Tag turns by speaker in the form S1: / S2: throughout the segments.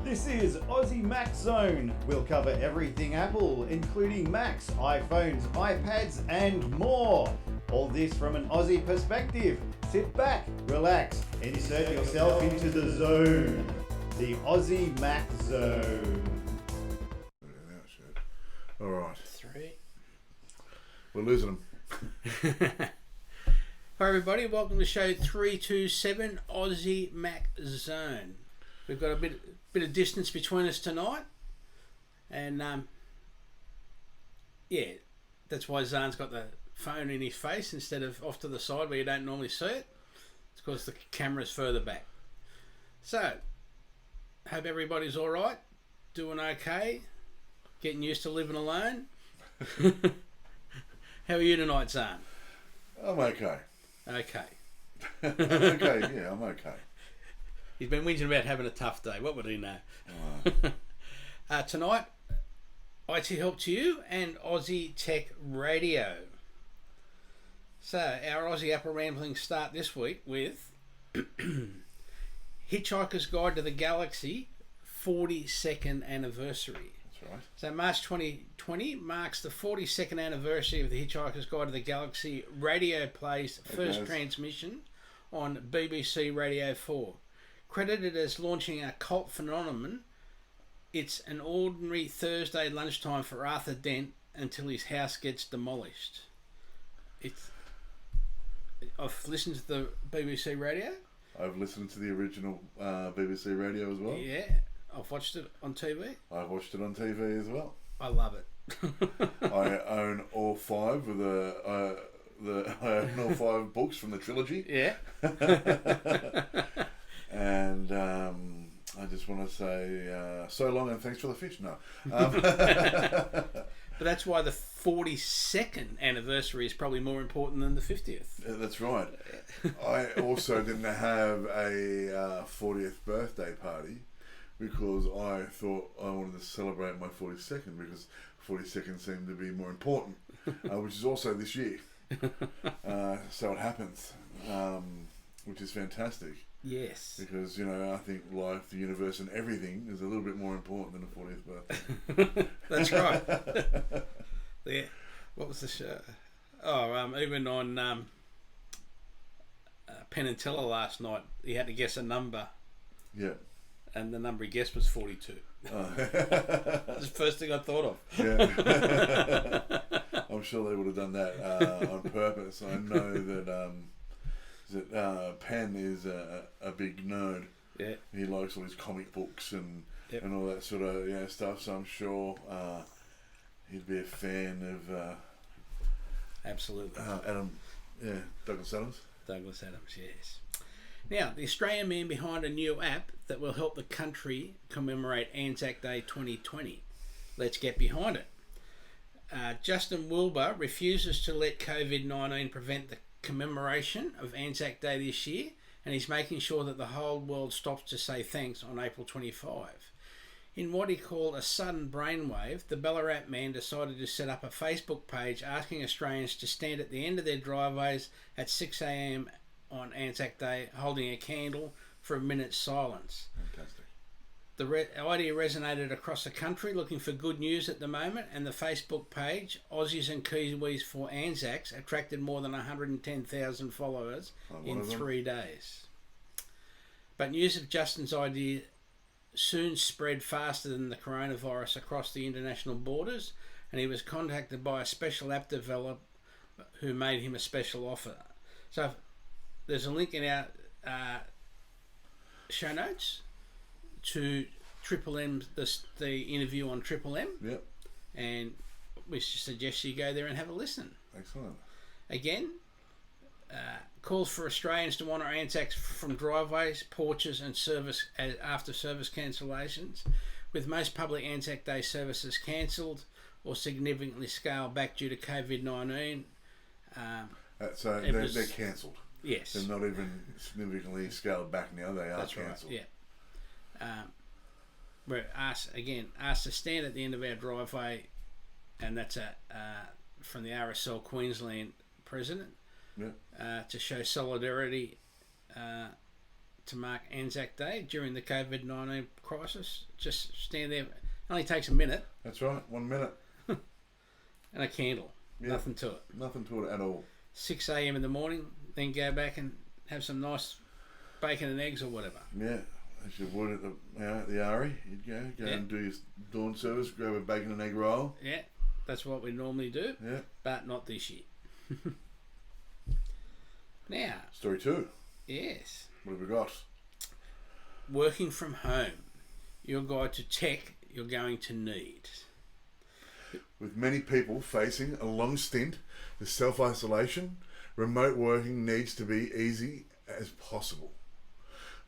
S1: This is Aussie Mac Zone. We'll cover everything Apple, including Macs, iPhones, iPads, and more. All this from an Aussie perspective. Sit back, relax, and insert yourself into the zone. The Aussie Mac Zone.
S2: All right.
S3: 3.
S2: We're losing them.
S3: Hi everybody, welcome to show 327 Aussie Mac Zone. We've got a bit of distance between us tonight, and yeah, that's why Zarn's got the phone in his face instead of off to the side where you don't normally see it. It's because the camera's further back. So, hope everybody's all right, doing okay, getting used to living alone. How are you tonight, Zarn?
S2: I'm okay.
S3: Okay.
S2: Okay, yeah, I'm okay.
S3: He's been whinging about having a tough day. What would he know? Tonight, IT Help to You and Aussie Tech Radio. So, our Aussie Apple ramblings start this week with Hitchhiker's Guide to the Galaxy 42nd anniversary.
S2: That's right.
S3: So, March 2020 marks the 42nd anniversary of the Hitchhiker's Guide to the Galaxy radio play's first transmission on BBC Radio 4. Credited as launching a cult phenomenon, it's an ordinary Thursday lunchtime for Arthur Dent until his house gets demolished. I've listened to the BBC radio.
S2: I've listened to the original BBC radio as well.
S3: Yeah, I've watched it on TV.
S2: I've watched it on TV as well.
S3: I love it.
S2: I own all 5 of I own all 5 books from the trilogy.
S3: Yeah.
S2: And I just want to say so long and thanks for the fish. No.
S3: But that's why the 42nd anniversary is probably more important than the 50th.
S2: That's right. I also didn't have a 40th birthday party because I thought I wanted to celebrate my 42nd because 42nd seemed to be more important, which is also this year. So it happens, which is fantastic.
S3: Yes.
S2: Because, I think life, the universe and everything is a little bit more important than a 40th birthday.
S3: That's right. Yeah. What was the show? Oh, even on Penn and Teller last night, he had to guess a number.
S2: Yeah.
S3: And the number he guessed was 42.
S2: Oh.
S3: That's the first thing I thought of.
S2: Yeah. I'm sure they would have done that on purpose. I know that Penn is a big nerd. Yeah. He likes all his comic books and all that sort of stuff. So I'm sure he'd be a fan of
S3: absolutely
S2: Douglas Adams.
S3: Douglas Adams, yes. Now, the Australian man behind a new app that will help the country commemorate Anzac Day 2020. Let's get behind it. Justin Wilbur refuses to let COVID-19 prevent the commemoration of Anzac Day this year, and he's making sure that the whole world stops to say thanks on April 25. In what he called a sudden brainwave, the Ballarat man decided to set up a Facebook page asking Australians to stand at the end of their driveways at 6 a.m. on Anzac Day holding a candle for a minute's silence.
S2: Fantastic.
S3: The idea resonated across the country, looking for good news at the moment, and the Facebook page, Aussies and Kiwis for Anzacs, attracted more than 110,000 followers in 3 days. But news of Justin's idea soon spread faster than the coronavirus across the international borders, and he was contacted by a special app developer who made him a special offer. So there's a link in our show notes to Triple M, the interview on Triple M.
S2: Yep.
S3: And we suggest you go there and have a listen.
S2: Excellent.
S3: Again, calls for Australians to honour Anzacs from driveways, porches and service after service cancellations, with most public Anzac Day services cancelled or significantly scaled back due to COVID-19.
S2: So they're cancelled.
S3: Yes.
S2: They're not even significantly scaled back now. They are cancelled.
S3: That's right, yeah. We're asked to stand at the end of our driveway, and that's from the RSL Queensland president, to show solidarity to mark Anzac Day during the COVID-19 crisis. Just stand there. It only takes a minute.
S2: That's right, 1 minute.
S3: And a candle.
S2: Yeah.
S3: Nothing to it.
S2: Nothing to it at all.
S3: 6 a.m. in the morning, then go back and have some nice bacon and eggs or whatever.
S2: Yeah, as you would at the Ari. You'd go and do your dawn service, grab a bacon and egg roll.
S3: Yeah, that's what we normally do.
S2: Yeah.
S3: But not this year. Now.
S2: Story 2.
S3: Yes.
S2: What have we got?
S3: Working from home. Your guide to tech you're going to need.
S2: With many people facing a long stint with self-isolation, remote working needs to be easy as possible.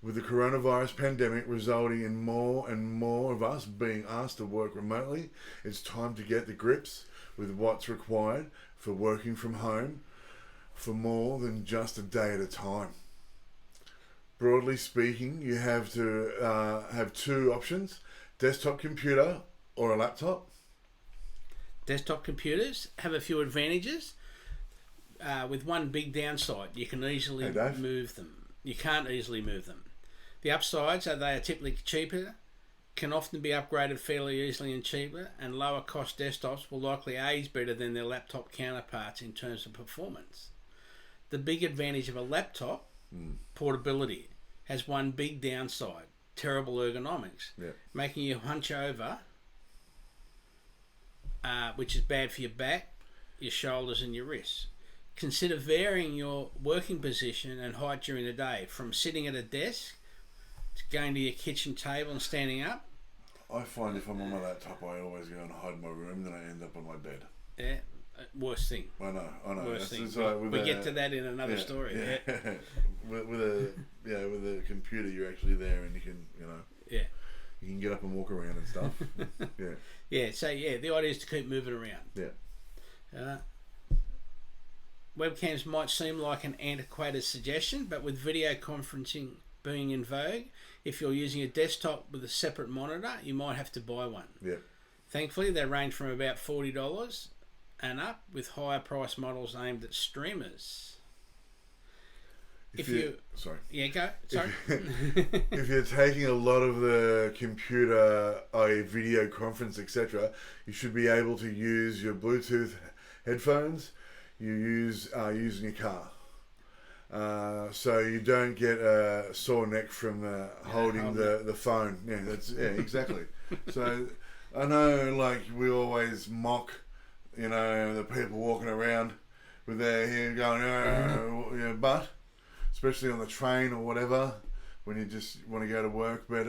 S2: With the coronavirus pandemic resulting in more and more of us being asked to work remotely, it's time to get to grips with what's required for working from home for more than just a day at a time. Broadly speaking, you have to have 2 options: desktop computer or a laptop.
S3: Desktop computers have a few advantages, with one big downside: you can easily move them. You can't easily move them. The upsides are they are typically cheaper, can often be upgraded fairly easily and cheaper, and lower cost desktops will likely age better than their laptop counterparts in terms of performance. The big advantage of a laptop, portability, has one big downside: terrible ergonomics, making you hunch over, which is bad for your back, your shoulders and your wrists. Consider varying your working position and height during the day, from sitting at a desk to going to your kitchen table and standing up.
S2: I find if I'm on my laptop, I always go and hide in my room, then I end up on my bed.
S3: Yeah, worst thing.
S2: I know.
S3: Worst thing. We get to that in another story. Yeah.
S2: with a computer, you're actually there, and you can, you can get up and walk around and stuff.
S3: So the idea is to keep moving around.
S2: Yeah.
S3: Webcams might seem like an antiquated suggestion, but with video conferencing being in vogue, if you're using a desktop with a separate monitor, you might have to buy one.
S2: Yeah.
S3: Thankfully, they range from about $40 and up, with higher price models aimed at streamers.
S2: Sorry.
S3: Yeah, go. Sorry.
S2: If you're taking a lot of the computer, video conference, etc., you should be able to use your Bluetooth headphones you use using your car. So you don't get a sore neck from holding the phone. Exactly. So I know, like, we always mock, the people walking around with their hair going, but especially on the train or whatever, when you just want to go to work. But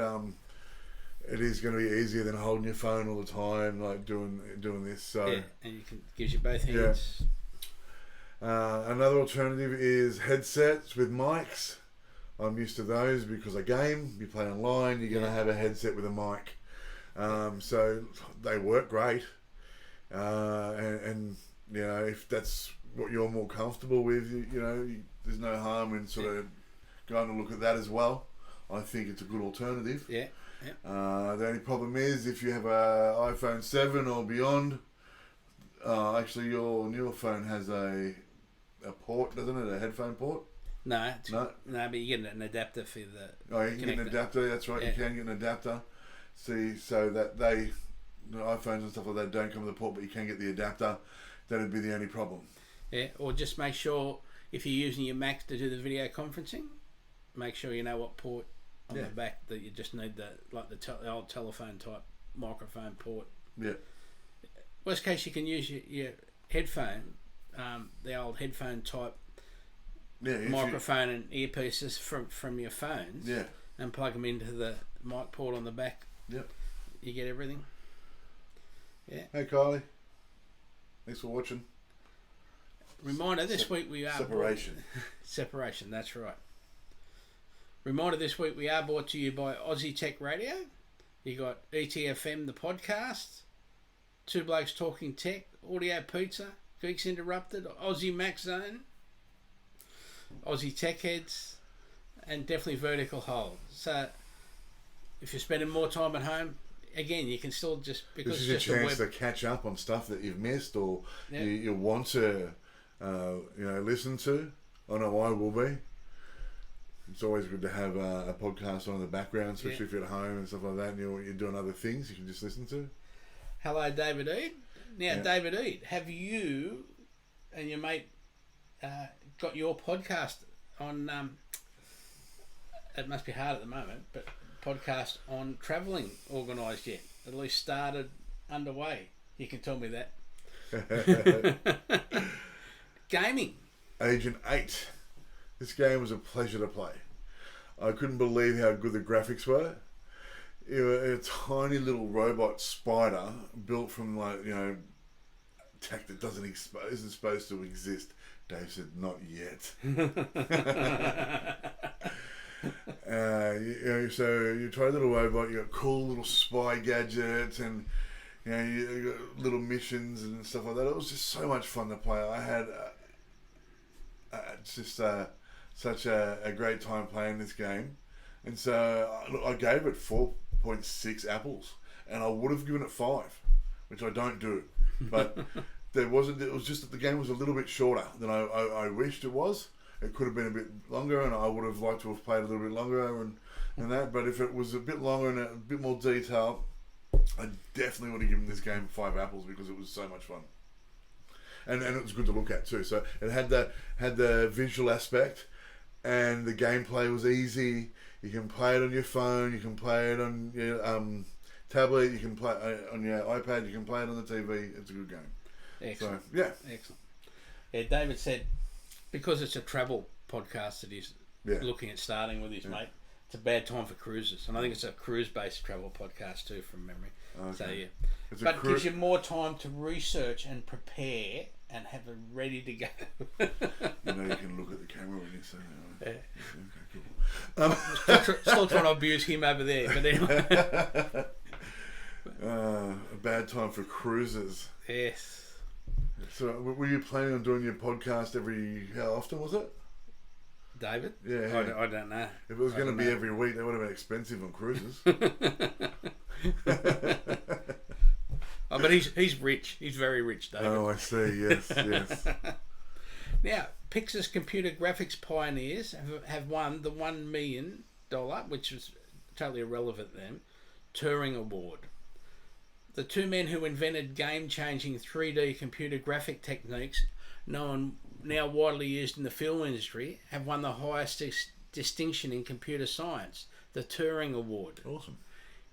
S2: it is going to be easier than holding your phone all the time, like doing this. So
S3: and gives you both hands.
S2: Another alternative is headsets with mics. I'm used to those because I game. You play online, you're going to have a headset with a mic. So they work great. And if that's what you're more comfortable with, there's no harm in sort of going to look at that as well. I think it's a good alternative.
S3: The
S2: only problem is if you have a iPhone 7 or beyond, actually your newer phone has a port, doesn't it? A headphone port?
S3: No, but you get an adapter for the.
S2: Oh, you can get an adapter. That's right. You can get an adapter. See, so that the iPhones and stuff like that don't come with a port, but you can get the adapter. That'd be the only problem. Yeah,
S3: or just make sure if you're using your Mac to do the video conferencing, make sure you know what port on the back that you just need the old telephone type microphone port.
S2: Yeah.
S3: Worst case, you can use your headphone, the old headphone type microphone and earpieces from your phones.
S2: Yeah.
S3: And plug them into the mic port on the back.
S2: Yep.
S3: You get everything. Yeah.
S2: Hey Kylie. Thanks for watching.
S3: Reminder, this week we are Separation, that's right. Reminder, this week we are brought to you by Aussie Tech Radio. You got ETFM the podcast, Two Blokes Talking Tech, Audio Pizza, Geeks Interrupted, Aussie Mac Zone, Aussie Tech Heads, and definitely Vertical Hold. So if you're spending more time at home, again, you can still just, because
S2: this is
S3: it's
S2: a
S3: just
S2: chance to catch up on stuff that you've missed or you want to listen to. I know I will be. It's always good to have a podcast on in the background, especially if you're at home and stuff like that, and you're doing other things you can just listen to.
S3: Hello, David Eade. Now, David Eade, have you and your mate got your podcast on? It must be hard at the moment, but podcast on travelling organised yet? At least started, underway. You can tell me that. Gaming.
S2: Agent 8. This game was a pleasure to play. I couldn't believe how good the graphics were. You know, a tiny little robot spider built from tech that isn't supposed to exist. Dave said, "Not yet." So you try a little robot. You got cool little spy gadgets, and you got little missions and stuff like that. It was just so much fun to play. I had such a great time playing this game, and so I gave it 4.6 apples, and I would have given it 5, which I don't do, but it was just that the game was a little bit shorter than I wished it was. It could have been a bit longer, and I would have liked to have played a little bit longer and that, but if it was a bit longer and a bit more detail, I definitely would have given this game 5 apples because it was so much fun. And it was good to look at too. So it had the visual aspect, and the gameplay was easy. You can play it on your phone. You can play it on your tablet. You can play it on your iPad. You can play it on the TV. It's a good game.
S3: Excellent.
S2: So, yeah.
S3: Excellent. Yeah, David said because it's a travel podcast that he's looking at starting with his mate. It's a bad time for cruises, and I think it's a cruise-based travel podcast too, from memory. Okay. So yeah, but it gives you more time to research and prepare and have it ready to go.
S2: You can look at the camera when you say that.
S3: Yeah. Okay, cool. Still trying to abuse him over there, but anyway.
S2: A bad time for cruises.
S3: Yes.
S2: So, were you planning on doing your podcast how often was it?
S3: David?
S2: Yeah.
S3: I don't know.
S2: If it was going to be every week, that would have been expensive on cruises.
S3: Oh, but he's rich. He's very rich, David.
S2: Oh, I see. Yes.
S3: Now, Pixar's computer graphics pioneers have won the $1 million, which was totally irrelevant then, Turing Award. The two men who invented game-changing 3D computer graphic techniques, now widely used in the film industry, have won the highest distinction in computer science, the Turing Award.
S2: Awesome.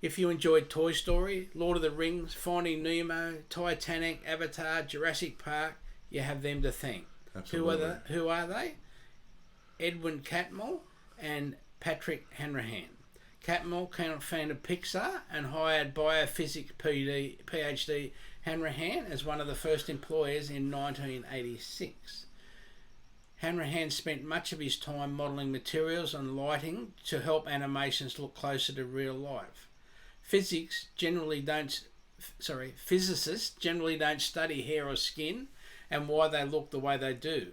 S3: If you enjoyed Toy Story, Lord of the Rings, Finding Nemo, Titanic, Avatar, Jurassic Park, you have them to thank.
S2: Absolutely.
S3: Who are they? Edwin Catmull and Patrick Hanrahan. Catmull founded Pixar and hired biophysics PhD Hanrahan as one of the first employers in 1986. Hanrahan spent much of his time modelling materials and lighting to help animations look closer to real life. Physicists generally don't study hair or skin and why they look the way they do.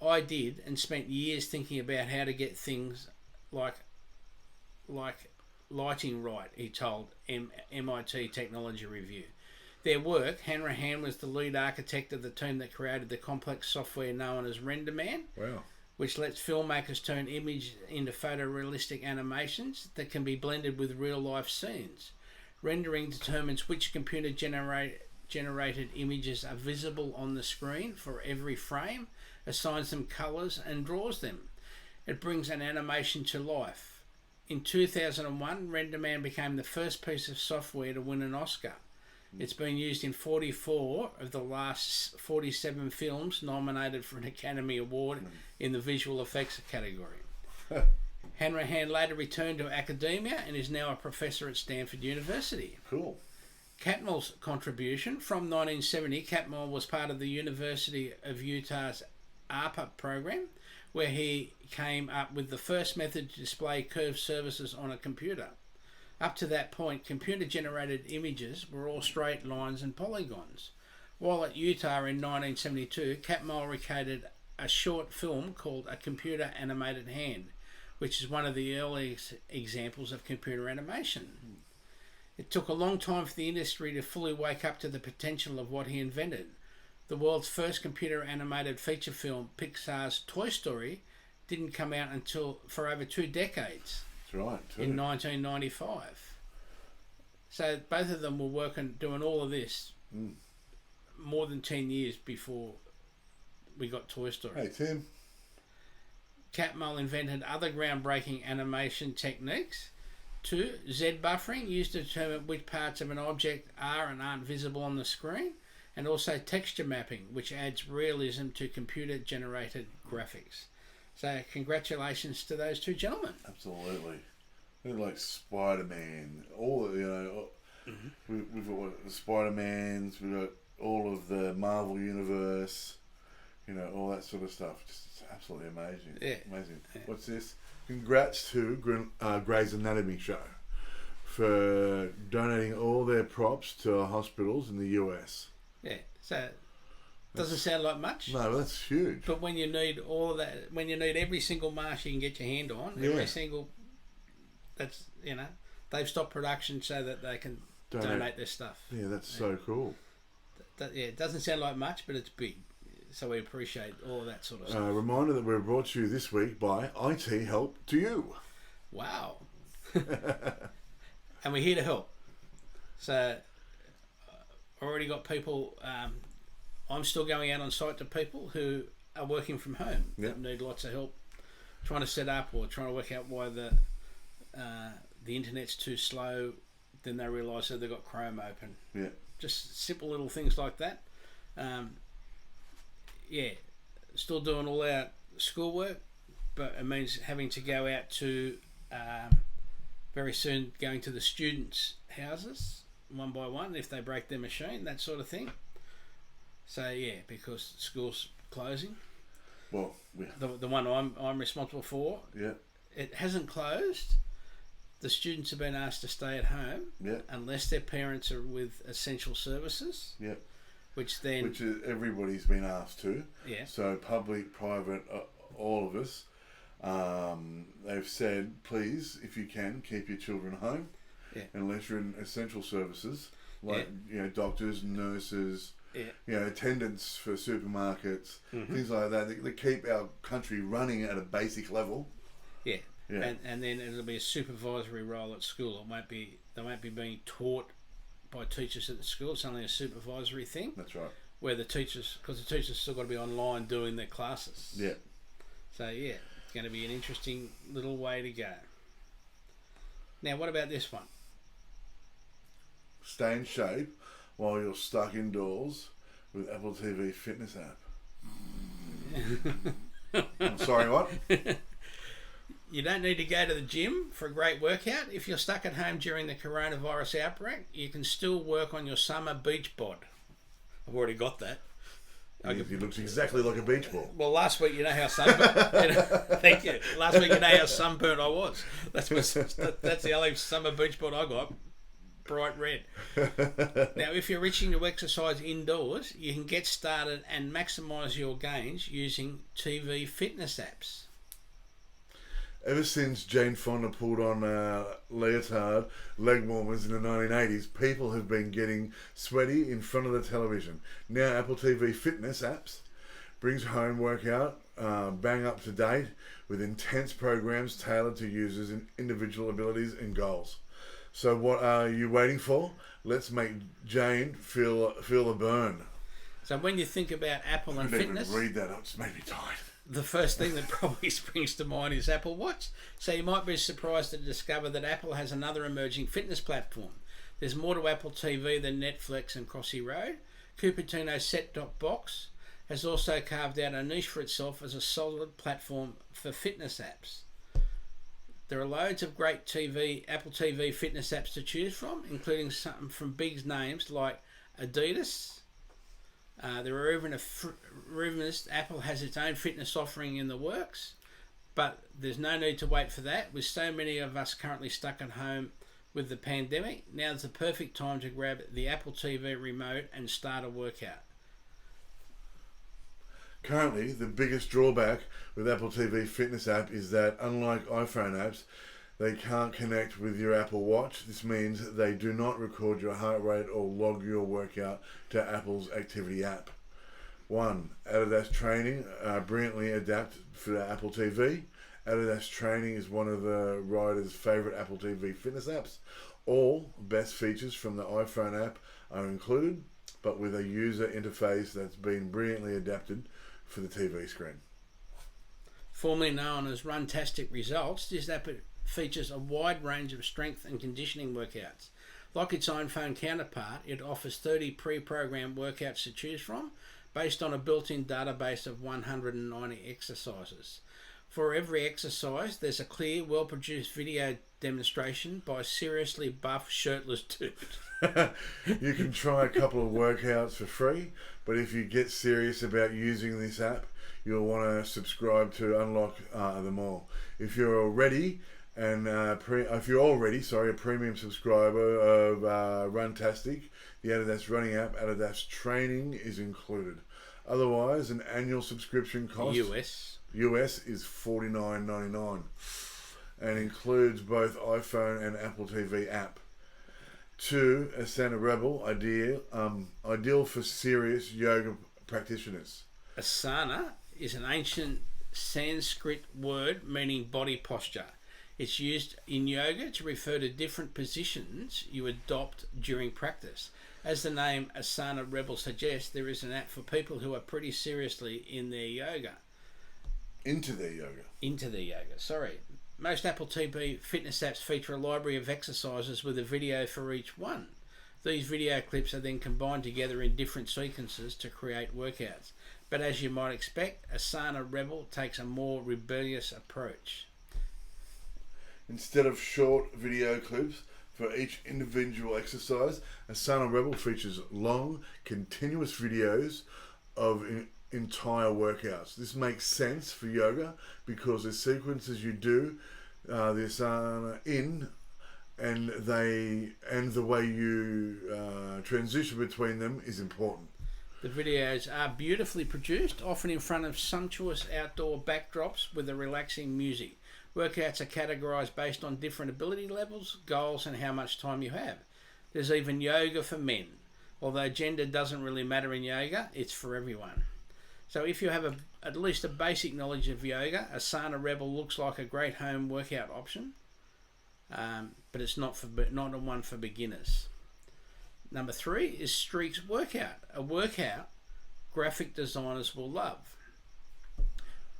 S3: I did, and spent years thinking about how to get things like lighting right, he told MIT Technology Review. Their work, Hanrahan was the lead architect of the team that created the complex software known as RenderMan, which lets filmmakers turn images into photorealistic animations that can be blended with real-life scenes. Rendering determines which computer-generated images are visible on the screen for every frame, assigns them colours and draws them. It brings an animation to life. In 2001, RenderMan became the first piece of software to win an Oscar. It's been used in 44 of the last 47 films nominated for an Academy Award in the visual effects category. Hanrahan later returned to academia and is now a professor at Stanford University.
S2: Cool.
S3: Catmull's contribution. From 1970, Catmull was part of the University of Utah's ARPA program, where he came up with the first method to display curved surfaces on a computer. Up to that point, computer-generated images were all straight lines and polygons. While at Utah in 1972, Catmull recreated a short film called A Computer Animated Hand, which is one of the earliest examples of computer animation. It took a long time for the industry to fully wake up to the potential of what he invented. The world's first computer-animated feature film, Pixar's Toy Story, didn't come out until for over 2 decades.
S2: That's right. Too.
S3: In 1995. So both of them were doing all of this more than 10 years before we got Toy Story.
S2: Hey, Tim.
S3: Catmull invented other groundbreaking animation techniques. 2. Z buffering, used to determine which parts of an object are and aren't visible on the screen. And also texture mapping, which adds realism to computer-generated graphics. So congratulations to those 2 gentlemen.
S2: Absolutely. They're like Spider-Man. All, you know, we've got the Spider-Mans, we've got all of the Marvel Universe, you know, all that sort of stuff. Just it's absolutely amazing.
S3: Yeah.
S2: Amazing.
S3: Yeah.
S2: What's this? Congrats to Grey's Anatomy show for donating all their props to hospitals in the US.
S3: Yeah, so doesn't sound like much.
S2: No, that's huge.
S3: But when you need all of that, when you need every single mask you can get your hand on, every single, that's, you know, they've stopped production so that they can donate their stuff.
S2: Yeah, that's so cool.
S3: It doesn't sound like much, but it's big. So we appreciate all of that sort of stuff.
S2: Reminder that we're brought to you this week by IT Help to You.
S3: Wow. And we're here to help. So already got people, I'm still going out on site to people who are working from home that need lots of help trying to set up or trying to work out why the internet's too slow. Then they realise that they've got Chrome open.
S2: Yeah.
S3: Just simple little things like that. Still doing all our schoolwork, but it means having to go out to very soon going to the students' houses one by one if they break their machine, that sort of thing. So because school's closing.
S2: Well,
S3: the one I'm responsible for.
S2: Yeah.
S3: It hasn't closed. The students have been asked to stay at home.
S2: Yeah.
S3: Unless their parents are with essential services.
S2: Yeah.
S3: Which
S2: everybody's been asked to.
S3: Yeah.
S2: So public, private, all of us. They've said, please, if you can, keep your children home.
S3: Yeah.
S2: Unless you're in essential services, like doctors, nurses, attendants for supermarkets, things like that. They keep our country running at a basic level.
S3: Yeah. And then it'll be a supervisory role at school. They won't be being taught by teachers at the school. It's only a supervisory thing.
S2: That's right.
S3: Where the teachers still got to be online doing their classes.
S2: Yeah.
S3: So it's going to be an interesting little way to go. Now, what about this one?
S2: Stay in shape while you're stuck indoors with Apple TV fitness app. I'm sorry, what?
S3: You don't need to go to the gym for a great workout. If you're stuck at home during the coronavirus outbreak, you can still work on your summer beach bod. I've already got that.
S2: He looks exactly like a beach ball.
S3: Well, last week, you know how sunburnt. Thank you. Last week, you know how sunburnt I was. That's the only summer beach bod I got. Bright red. Now, if you're itching to exercise indoors, you can get started and maximise your gains using TV fitness apps.
S2: Ever since Jane Fonda pulled on leotard leg warmers in the 1980s, people have been getting sweaty in front of the television. Now Apple TV fitness apps brings home workout bang up to date with intense programs tailored to users' individual abilities and goals. So what are you waiting for? Let's make Jane feel the burn.
S3: So when you think about Apple and fitness...
S2: I didn't even read that, it just made me tired.
S3: The first thing that probably springs to mind is Apple Watch. So you might be surprised to discover that Apple has another emerging fitness platform. There's more to Apple TV than Netflix and Crossy Road. Cupertino's set-top box has also carved out a niche for itself as a solid platform for fitness apps. There are loads of great Apple TV fitness apps to choose from, including some from big names like Adidas. There are even Apple has its own fitness offering in the works, but there's no need to wait for that. With so many of us currently stuck at home with the pandemic, now's the perfect time to grab the Apple TV remote and start a workout.
S2: Currently, the biggest drawback with Apple TV fitness app is that, unlike iPhone apps, they can't connect with your Apple Watch. This means they do not record your heart rate or log your workout to Apple's activity app. 1. Adidas Training, brilliantly adapted for the Apple TV. Adidas Training is one of the writer's favourite Apple TV fitness apps. All best features from the iPhone app are included, but with a user interface that's been brilliantly adapted for the TV screen.
S3: Formerly known as Runtastic Results, this app features a wide range of strength and conditioning workouts. Like its iPhone counterpart, it offers 30 pre-programmed workouts to choose from, based on a built-in database of 190 exercises. For every exercise, there's a clear, well-produced video demonstration by a seriously buff, shirtless dude.
S2: You can try a couple of workouts for free, but if you get serious about using this app, you'll want to subscribe to unlock them all. If you're already a premium subscriber of Runtastic, the Adidas running app, Adidas Training is included. Otherwise, an annual subscription cost US is $49.99 and includes both iPhone and Apple TV app. 2. Asana Rebel, ideal for serious yoga practitioners.
S3: Asana is an ancient Sanskrit word meaning body posture. It's used in yoga to refer to different positions you adopt during practice. As the name Asana Rebel suggests, there is an app for people who are pretty seriously in their yoga.
S2: Into their yoga,
S3: sorry. Most Apple TV fitness apps feature a library of exercises with a video for each one. These video clips are then combined together in different sequences to create workouts. But as you might expect, Asana Rebel takes a more rebellious approach.
S2: Instead of short video clips for each individual exercise, Asana Rebel features long, continuous videos of entire workouts. This makes sense for yoga because the sequences you do the Asana in and the way you transition between them is important.
S3: The videos are beautifully produced, often in front of sumptuous outdoor backdrops with a relaxing music. Workouts are categorised based on different ability levels, goals and how much time you have. There's even yoga for men. Although gender doesn't really matter in yoga, it's for everyone. So if you have at least a basic knowledge of yoga, Asana Rebel looks like a great home workout option, but it's not one for beginners. Number 3 is Streaks Workout, a workout graphic designers will love.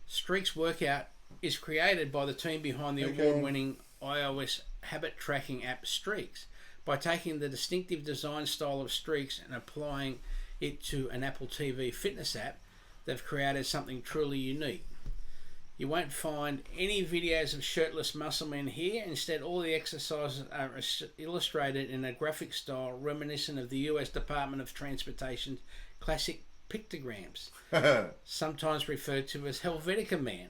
S3: Streaks Workout is created by the team behind the award-winning iOS habit tracking app Streaks. By taking the distinctive design style of Streaks and applying it to an Apple TV fitness app, they've created something truly unique. You won't find any videos of shirtless muscle men here. Instead, all the exercises are illustrated in a graphic style reminiscent of the US Department of Transportation's classic pictograms, sometimes referred to as Helvetica Man.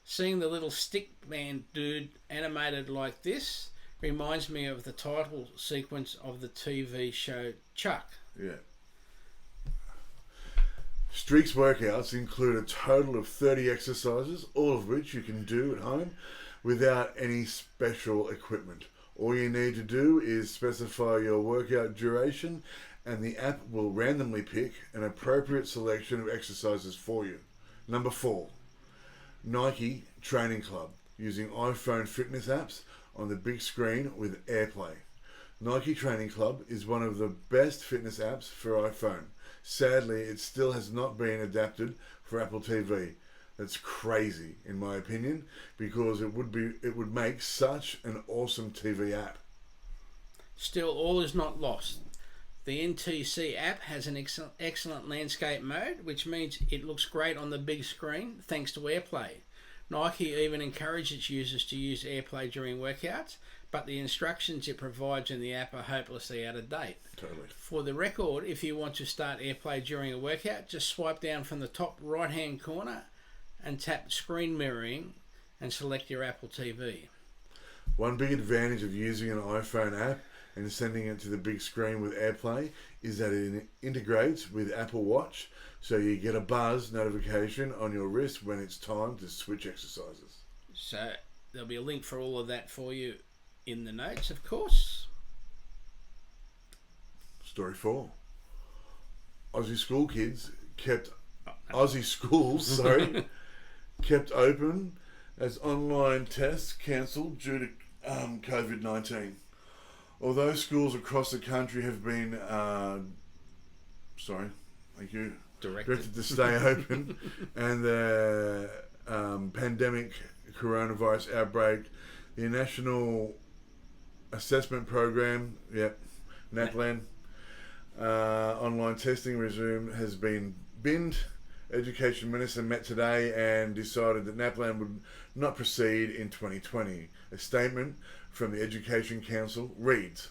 S3: Seeing the little stick man dude animated like this reminds me of the title sequence of the TV show Chuck.
S2: Yeah. Streaks workouts include a total of 30 exercises, all of which you can do at home without any special equipment. All you need to do is specify your workout duration and the app will randomly pick an appropriate selection of exercises for you. Number 4. Nike Training Club, using iPhone fitness apps on the big screen with AirPlay. Nike Training Club is one of the best fitness apps for iPhone. Sadly, it still has not been adapted for Apple TV. That's crazy, in my opinion, because it would make such an awesome TV app.
S3: Still, all is not lost. The NTC app has an excellent landscape mode, which means it looks great on the big screen thanks to AirPlay. Nike even encourages its users to use AirPlay during workouts, but the instructions it provides in the app are hopelessly out of date.
S2: Totally.
S3: For the record, if you want to start AirPlay during a workout, just swipe down from the top right-hand corner and tap screen mirroring and select your Apple TV.
S2: One big advantage of using an iPhone app and sending it to the big screen with AirPlay is that it integrates with Apple Watch, so you get a buzz notification on your wrist when it's time to switch exercises.
S3: So there'll be a link for all of that for you in the notes, of course.
S2: Story 4. Aussie school kids kept Aussie schools, sorry, kept open as online tests cancelled due to COVID-19. Although schools across the country have been, directed to stay open, and the pandemic coronavirus outbreak, the National Assessment Program, NAPLAN, online testing resume has been binned. Education Minister met today and decided that NAPLAN would not proceed in 2020. A statement from the Education Council reads: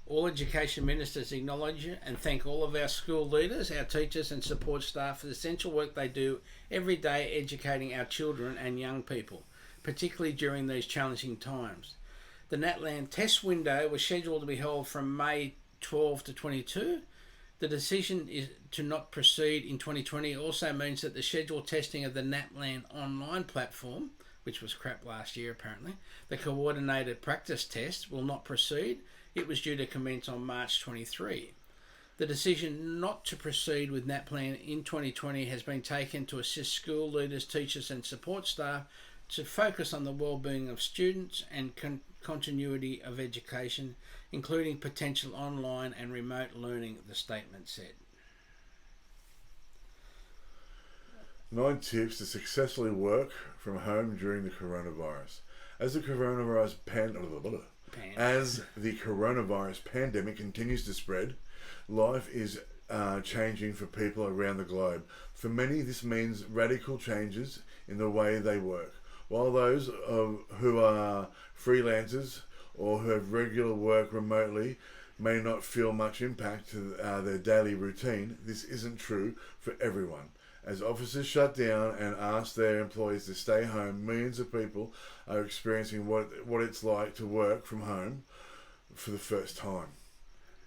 S3: All education ministers acknowledge and thank all of our school leaders, our teachers and support staff for the essential work they do every day educating our children and young people, particularly during these challenging times. The NAPLAN test window was scheduled to be held from May 12 to 22. The decision is to not proceed in 2020 also means that the scheduled testing of the NAPLAN online platform, which was crap last year apparently, the coordinated practice test will not proceed. It was due to commence on March 23. The decision not to proceed with NAPLAN in 2020 has been taken to assist school leaders, teachers and support staff to focus on the well-being of students and continuity of education, including potential online and remote learning, the statement said.
S2: 9 tips to successfully work from home during the coronavirus. As the coronavirus pandemic continues to spread, life is changing for people around the globe. For many, this means radical changes in the way they work. While those who are freelancers or who have regular work remotely may not feel much impact to their daily routine, this isn't true for everyone. As offices shut down and ask their employees to stay home, millions of people are experiencing what it's like to work from home for the first time.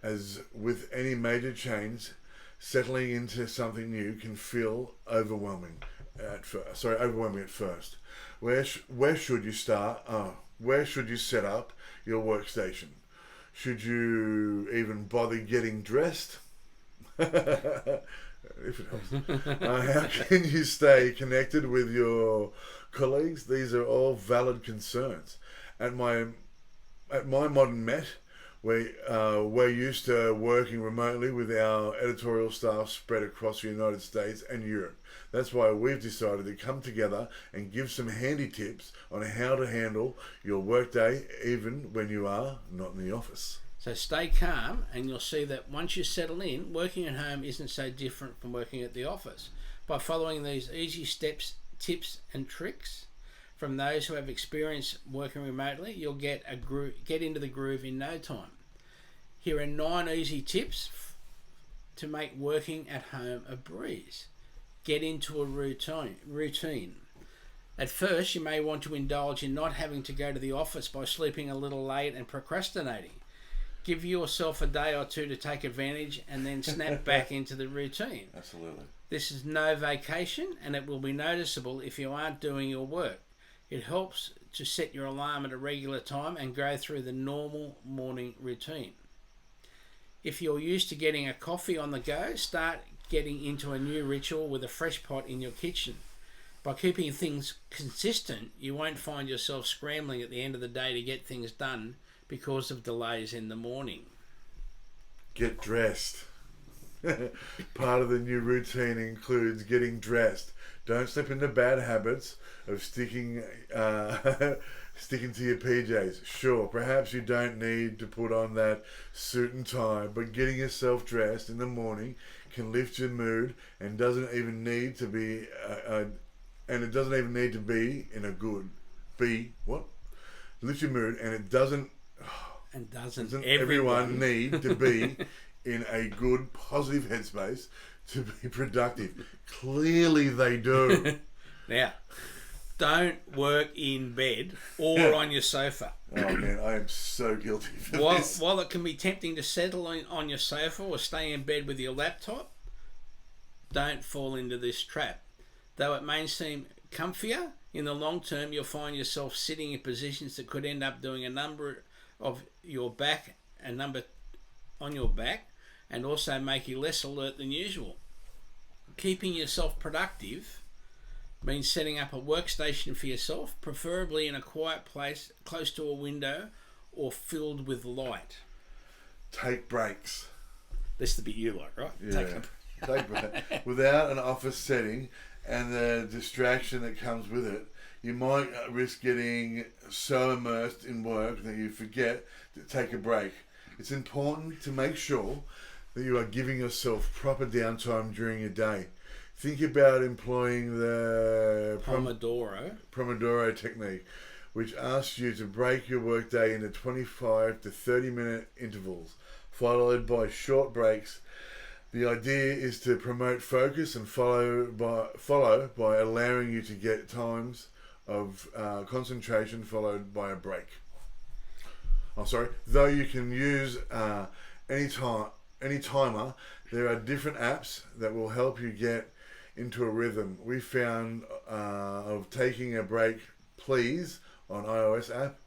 S2: As with any major change, settling into something new can feel overwhelming at first. Where should you start? Where should you set up your workstation? Should you even bother getting dressed? If it helps. How can you stay connected with your colleagues? These are all valid concerns. At my modern Met, we're used to working remotely with our editorial staff spread across the United States and Europe. That's why we've decided to come together and give some handy tips on how to handle your workday even when you are not in the office.
S3: So stay calm and you'll see that once you settle in, working at home isn't so different from working at the office. By following these easy steps, tips and tricks from those who have experience working remotely, you'll get into the groove in no time. Here are 9 easy tips to make working at home a breeze. Get into a routine. At first, you may want to indulge in not having to go to the office by sleeping a little late and procrastinating. Give yourself a day or two to take advantage and then snap back into the routine.
S2: Absolutely.
S3: This is no vacation and it will be noticeable if you aren't doing your work. It helps to set your alarm at a regular time and go through the normal morning routine. If you're used to getting a coffee on the go, start getting into a new ritual with a fresh pot in your kitchen. By keeping things consistent, you won't find yourself scrambling at the end of the day to get things done because of delays in the morning.
S2: Get dressed. Part of the new routine includes getting dressed. Don't slip into bad habits of sticking to your PJs. Sure, perhaps you don't need to put on that suit and tie, but getting yourself dressed in the morning can lift your mood and doesn't even need to be lift your mood, and it doesn't. Doesn't everyone need to be in a good, positive headspace to be productive? Clearly they do.
S3: Now, don't work in bed or on your sofa.
S2: Oh man, I am so guilty for this.
S3: While it can be tempting to settle on your sofa or stay in bed with your laptop, don't fall into this trap. Though it may seem comfier, in the long term you'll find yourself sitting in positions that could end up doing a number on your back and also make you less alert than usual. keeping yourself productive means setting up a workstation for yourself, preferably in a quiet place close to a window or filled with light.
S2: Take breaks.
S3: This is the bit you like, right?
S2: Yeah. Take breaks. Without an office setting and the distraction that comes with it, you might risk getting so immersed in work that you forget to take a break. It's important to make sure that you are giving yourself proper downtime during your day. Think about employing the Pomodoro technique, which asks you to break your workday into 25 to 30 minute intervals, followed by short breaks. The idea is to promote focus and follow by allowing you to get times of concentration followed by a break. Though you can use any timer, there are different apps that will help you get into a rhythm. We found of taking a break, please, on iOS app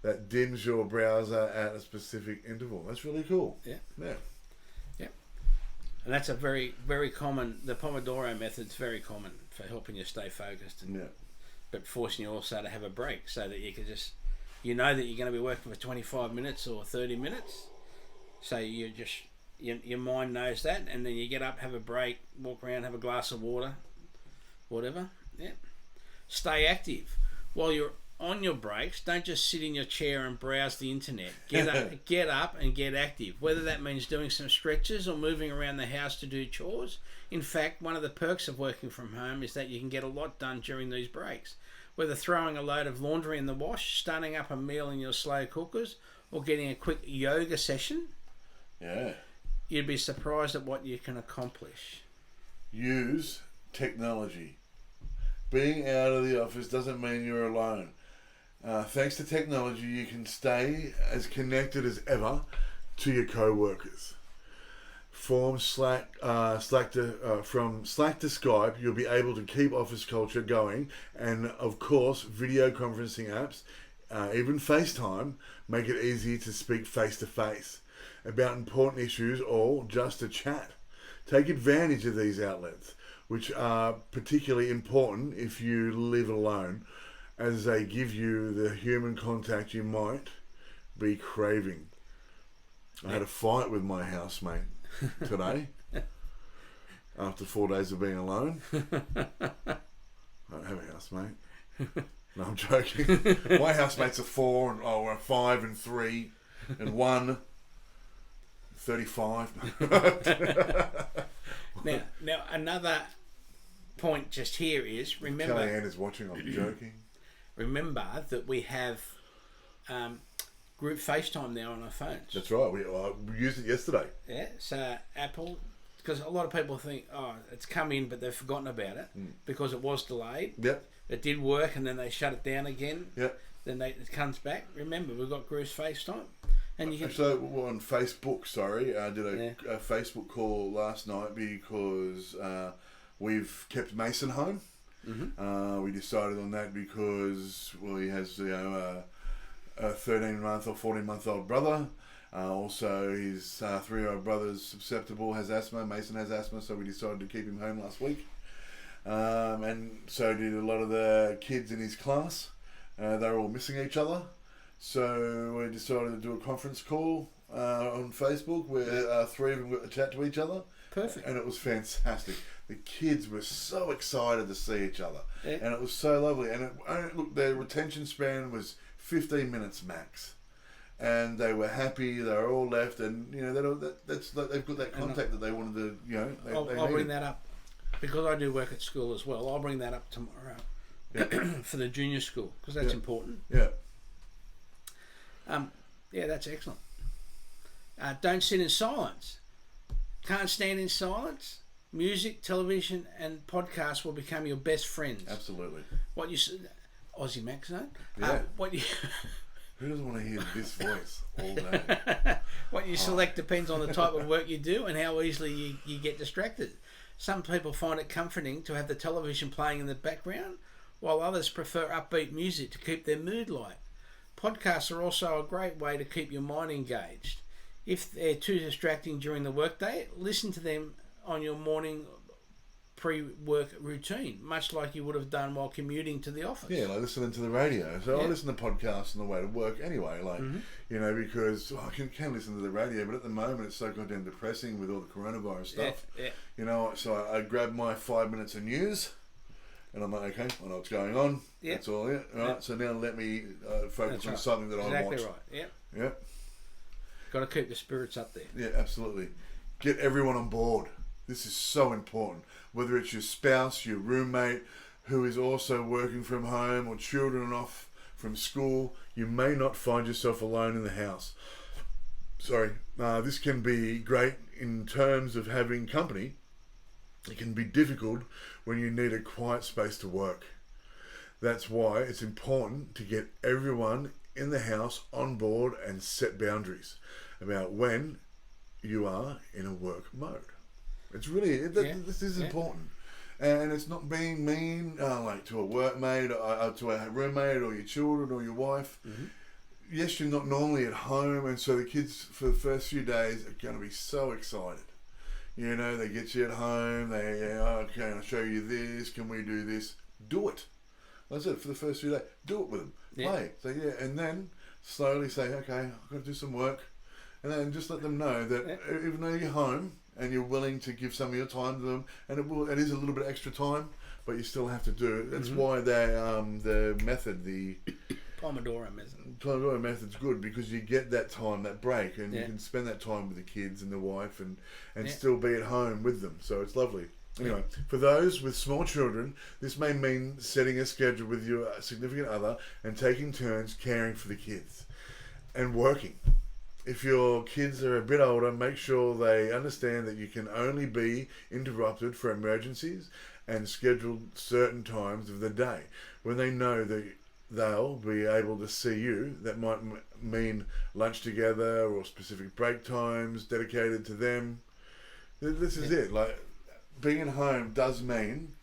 S2: that dims your browser at a specific interval. That's really cool.
S3: Yeah.
S2: Yeah.
S3: Yeah. And that's a very, very common, the Pomodoro method's very common for helping you stay focused, but forcing you also to have a break so that you can just, you know that you're going to be working for 25 minutes or 30 minutes. So you just, your mind knows that, and then you get up, have a break, walk around, have a glass of water, whatever. Yeah. Stay active. While you're on your breaks, don't just sit in your chair and browse the internet. Get up and get active. Whether that means doing some stretches or moving around the house to do chores. In fact, one of the perks of working from home is that you can get a lot done during these breaks. Whether throwing a load of laundry in the wash, starting up a meal in your slow cookers, or getting a quick yoga session.
S2: Yeah.
S3: You'd be surprised at what you can accomplish.
S2: Use technology. Being out of the office doesn't mean you're alone. Thanks to technology, you can stay as connected as ever to your co-workers. From Slack to Skype, you'll be able to keep office culture going, and of course, video conferencing apps, even FaceTime, make it easy to speak face to face about important issues or just to chat. Take advantage of these outlets, which are particularly important if you live alone, as they give you the human contact you might be craving. I had a fight with my housemate today after 4 days of being alone. I don't have a housemate. No, I'm joking. My housemates are 4 and we're 5 and 3 and 1. 35.
S3: Now another point just here is, remember,
S2: Kellyanne is watching, I'm joking.
S3: Remember that we have group FaceTime now on our phones.
S2: That's right, we used it yesterday.
S3: Yeah, so Apple, because a lot of people think, oh, it's come in, but they've forgotten about it because it was delayed.
S2: Yep.
S3: It did work, and then they shut it down again.
S2: Yep.
S3: Then it comes back. Remember, we've got group FaceTime. And you can...
S2: So on Facebook, I did a Facebook call last night because we've kept Mason home. Mm-hmm. We decided on that because he has a 13-month or 14-month-old brother. Also, his 3-year-old brother's susceptible, has asthma. Mason has asthma, so we decided to keep him home last week. And so did a lot of the kids in his class. They were all missing each other. So we decided to do a conference call on Facebook where 3 of them got to chat to each other.
S3: Perfect.
S2: And it was fantastic. The kids were so excited to see each other.
S3: Yeah.
S2: And it was so lovely. And look, their retention span was 15 minutes max. And they were happy. They were all left. And, that's they've got that contact that they wanted to,
S3: I'll bring that up. Because I do work at school as well. I'll bring that up tomorrow for the junior school. Because that's important.
S2: Yeah.
S3: That's excellent. Don't sit in silence. Can't stand in silence. Music, television, and podcasts will become your best friends.
S2: Absolutely.
S3: What you Aussie Max Zone?
S2: Yeah.
S3: Who
S2: doesn't want to hear this voice all day?
S3: What you select depends on the type of work you do and how easily you get distracted. Some people find it comforting to have the television playing in the background, while others prefer upbeat music to keep their mood light. Podcasts are also a great way to keep your mind engaged. If they're too distracting during the workday, listen to them on your morning pre-work routine, much like you would have done while commuting to the office.
S2: Yeah, like listening to the radio. So I listen to podcasts on the way to work anyway, like, you know, because I can listen to the radio, but at the moment it's so goddamn depressing with all the coronavirus stuff.
S3: Yeah.
S2: You know, so I grab my 5 minutes of news, and I'm like, okay, I know what's going on.
S3: Yeah.
S2: That's all it. All right, so now let me focus on something that I want.
S3: Exactly right, yep.
S2: Yep.
S3: Got to keep the spirits up there.
S2: Yeah, absolutely. Get everyone on board. This is so important. Whether it's your spouse, your roommate, who is also working from home, or children off from school, you may not find yourself alone in the house. Sorry. This can be great in terms of having company. It can be difficult when you need a quiet space to work. That's why it's important to get everyone in the house on board and set boundaries about when you are in a work mode. It's really, this is important. And it's not being mean, like to a workmate, to a roommate, or your children, or your wife. Yes, you're not normally at home, and so the kids for the first few days are going to be so excited. You know, they get you at home, okay, I'll show you this, can we do this? Do it. That's it, for the first few days. Do it with them. Play. So and then slowly say, okay, I've got to do some work. And then just let them know that even though you're home and you're willing to give some of your time to them, and it is a little bit extra time, but you still have to do it. That's why the method, the
S3: Pomodoro
S2: method's good, because you get that time, that break, and you can spend that time with the kids and the wife and still be at home with them. So it's lovely. Anyway, for those with small children, this may mean setting a schedule with your significant other and taking turns caring for the kids and working. If your kids are a bit older, make sure they understand that you can only be interrupted for emergencies and schedule certain times of the day. When they know that they'll be able to see you, that might mean lunch together or specific break times dedicated to them. This is it. Like, being at home does mean,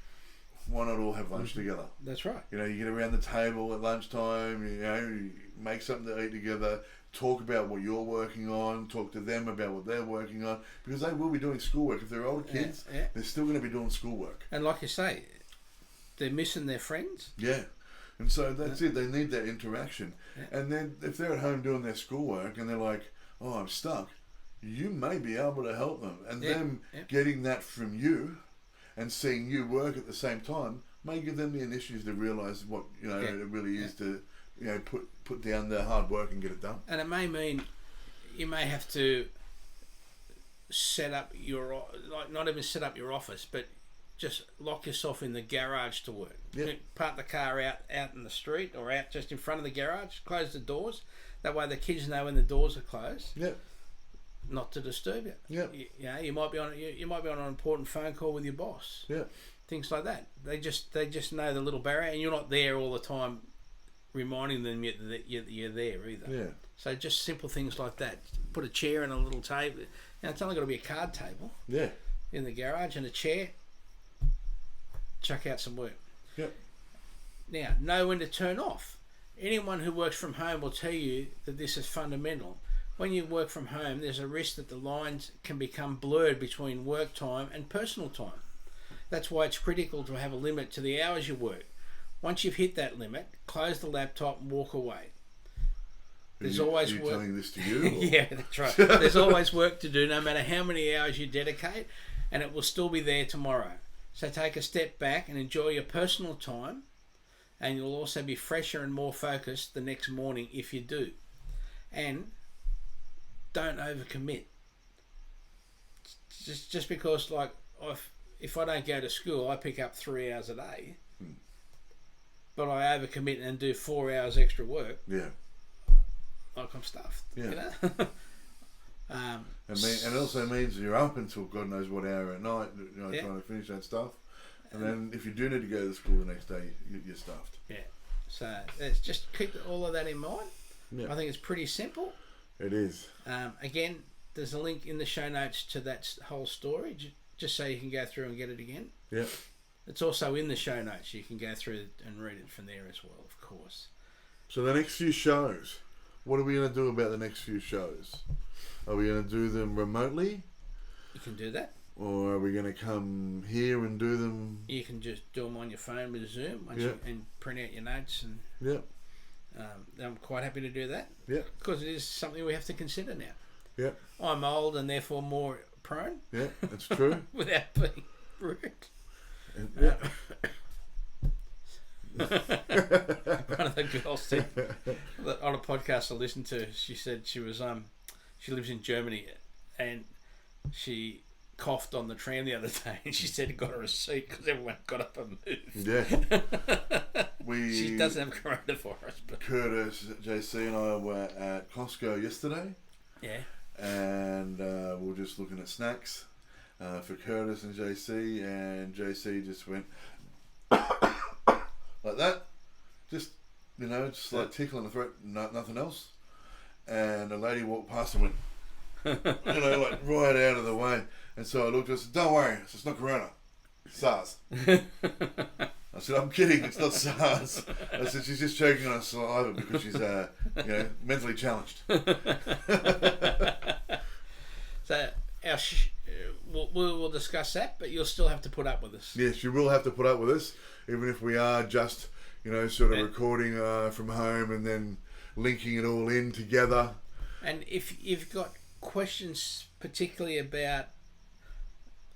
S2: why not all have lunch together?
S3: That's right.
S2: You know, you get around the table at lunchtime, you make something to eat together, talk about what you're working on, talk to them about what they're working on, because they will be doing schoolwork. If they're older kids, they're still going to be doing schoolwork.
S3: And like you say, they're missing their friends.
S2: Yeah. And so that's it. They need that interaction. Yeah. And then if they're at home doing their schoolwork and they're like, oh, I'm stuck, you may be able to help them. And them getting that from you and seeing you work at the same time may give them the initiative to realise what it really is to put down the hard work and get it done.
S3: And it may mean you may have to set up not even set up your office, but just lock yourself in the garage to work. Park the car out in the street or out just in front of the garage. Close the doors. That way the kids know when the doors are closed. Not to disturb you. You might be on an important phone call with your boss. Things like that. They just know the little barrier, and you're not there all the time reminding them that you're there either. So just simple things like that. Put a chair and a little table. It's only got to be a card table. In the garage, and a chair. Chuck out some work. Now, know when to turn off. Anyone who works from home will tell you that this is fundamental. When you work from home, there's a risk that the lines can become blurred between work time and personal time. That's why it's critical to have a limit to the hours you work. Once you've hit that limit, close the laptop and walk away. There's always work. Are you
S2: telling this to you?
S3: Yeah, that's right. There's always work to do, no matter how many hours you dedicate, and it will still be there tomorrow. So take a step back and enjoy your personal time, and you'll also be fresher and more focused the next morning if you do. And don't overcommit. Just because, like, if I don't go to school, I pick up 3 hours a day, but I overcommit and do 4 hours extra work. Like I'm stuffed. You know?
S2: And it also means you're up until God knows what hour at night, trying to finish that stuff. And then if you do need to go to school the next day, you're stuffed.
S3: So it's just keep all of that in mind. I think it's pretty simple.
S2: It is.
S3: Again, there's a link in the show notes to that whole story, just so you can go through and get it again. It's also in the show notes. You can go through and read it from there as well, of course.
S2: So the next few shows, what are we going to do about the next few shows? Are we going to do them remotely?
S3: You can do that.
S2: or are we going to come here and do them?
S3: You can just do them on your phone with Zoom and print out your notes. And I'm quite happy to do that.
S2: Yeah.
S3: Because it is something we have to consider now.
S2: Yeah.
S3: I'm old and therefore more prone.
S2: Yeah, that's true.
S3: Without being rude.
S2: Yeah.
S3: One of the girls said that on a podcast I listened to, she said she was she lives in Germany and she coughed on the tram the other day and she said it got her a seat because everyone got up and moved.
S2: Yeah.
S3: She doesn't have coronavirus, but
S2: Curtis, JC and I were at Costco yesterday.
S3: Yeah.
S2: And we were just looking at snacks for Curtis and JC, and JC just went like that, just like tickling the throat, nothing else. And a lady walked past and went, like right out of the way. And so I looked at her and said, "Don't worry, it's not corona, it's SARS." I said, "I'm kidding, it's not SARS." I said, "She's just choking on her saliva because she's mentally challenged."
S3: So we'll discuss that, but you'll still have to put up with us.
S2: Yes, you will have to put up with us, even if we are just, sort of recording from home and then linking it all in together.
S3: And if you've got questions, particularly about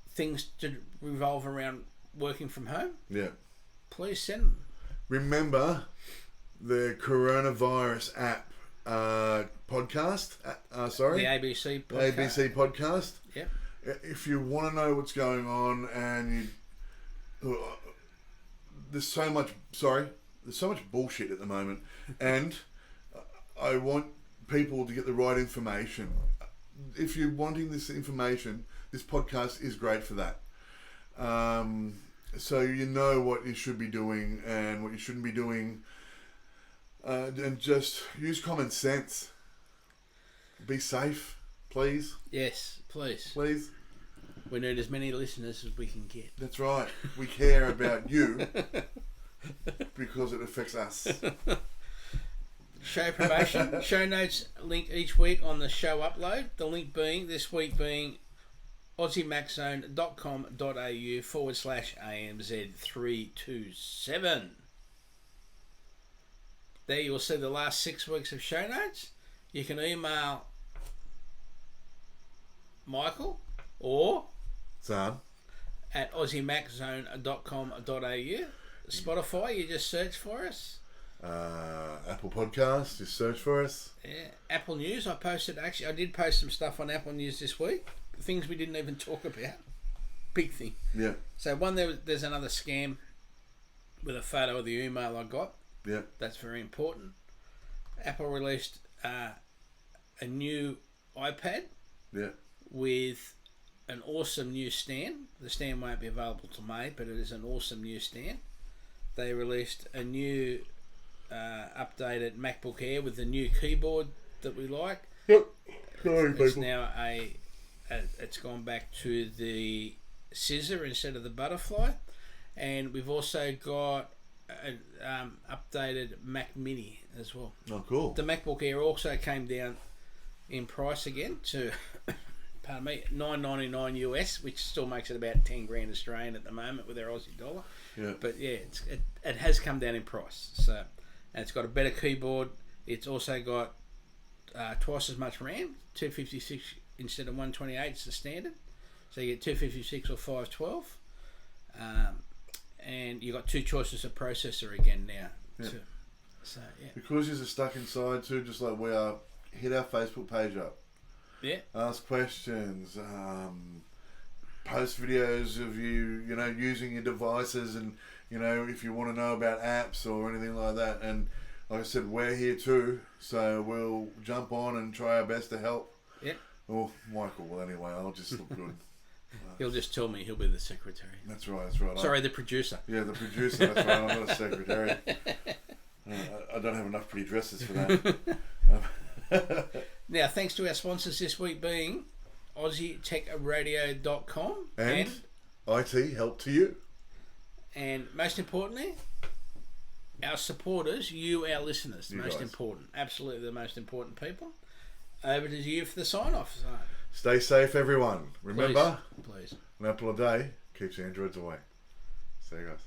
S3: things to revolve around working from home, please send them.
S2: Remember the coronavirus app podcast.
S3: The ABC podcast.
S2: ABC podcast.
S3: Yep.
S2: If you want to know what's going on, and there's so much bullshit at the moment, and I want people to get the right information. If you're wanting this information, this podcast is great for that. So you know what you should be doing and what you shouldn't be doing, and just use common sense. Be safe, please.
S3: Yes, please.
S2: Please.
S3: We need as many listeners as we can get.
S2: That's right. We care about you because it affects us.
S3: Show promotion. Show notes link each week on the show upload. The link this week being aussiemaxzone.com.au/AMZ327. There you will see the last 6 weeks of show notes. You can email Michael or
S2: Zarn
S3: at aussiemaxzone.com.au. Spotify, you just search for us.
S2: Apple Podcasts, just search for us.
S3: Yeah, Apple News. I did post some stuff on Apple News this week. Things we didn't even talk about. Big thing.
S2: Yeah.
S3: So there's another scam with a photo of the email I got.
S2: Yeah.
S3: That's very important. Apple released a new iPad.
S2: Yeah.
S3: With an awesome new stand. The stand won't be available till May, but it is an awesome new stand. They released a new updated MacBook Air with the new keyboard that we like.
S2: Yep. Sorry,
S3: It's
S2: people.
S3: now it's gone back to the scissor instead of the butterfly, and we've also got an updated Mac Mini as well.
S2: Oh, cool.
S3: The MacBook Air also came down in price again to pardon me, $9.99 US, which still makes it about 10 grand Australian at the moment with our Aussie dollar.
S2: Yeah.
S3: But yeah, it has come down in price. So, and it's got a better keyboard. It's also got twice as much RAM, 256 instead of 128. It's the standard. So you get 256 or 512. And you got two choices of processor again now.
S2: Yeah.
S3: So yeah.
S2: Because you're stuck inside too, just like we are, hit our Facebook page up.
S3: Yeah.
S2: Ask questions. Post videos of you using your devices, and if you want to know about apps or anything like that. And like I said, we're here too, so we'll jump on and try our best to help.
S3: Yeah.
S2: Or Michael will anyway. I'll just look good.
S3: He'll just tell me he'll be the secretary.
S2: That's right. That's right.
S3: Sorry, the producer.
S2: Yeah, the producer. That's right. I'm not a secretary. I don't have enough pretty dresses for that.
S3: Now, thanks to our sponsors this week being AussieTechRadio.com
S2: and IT help to you.
S3: And most importantly, our supporters, you, our listeners, the most important. Absolutely the most important people. Over to you for the sign-off.
S2: Stay safe, everyone. Remember,
S3: please.
S2: An apple a day keeps androids away. See you guys.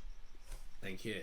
S3: Thank you.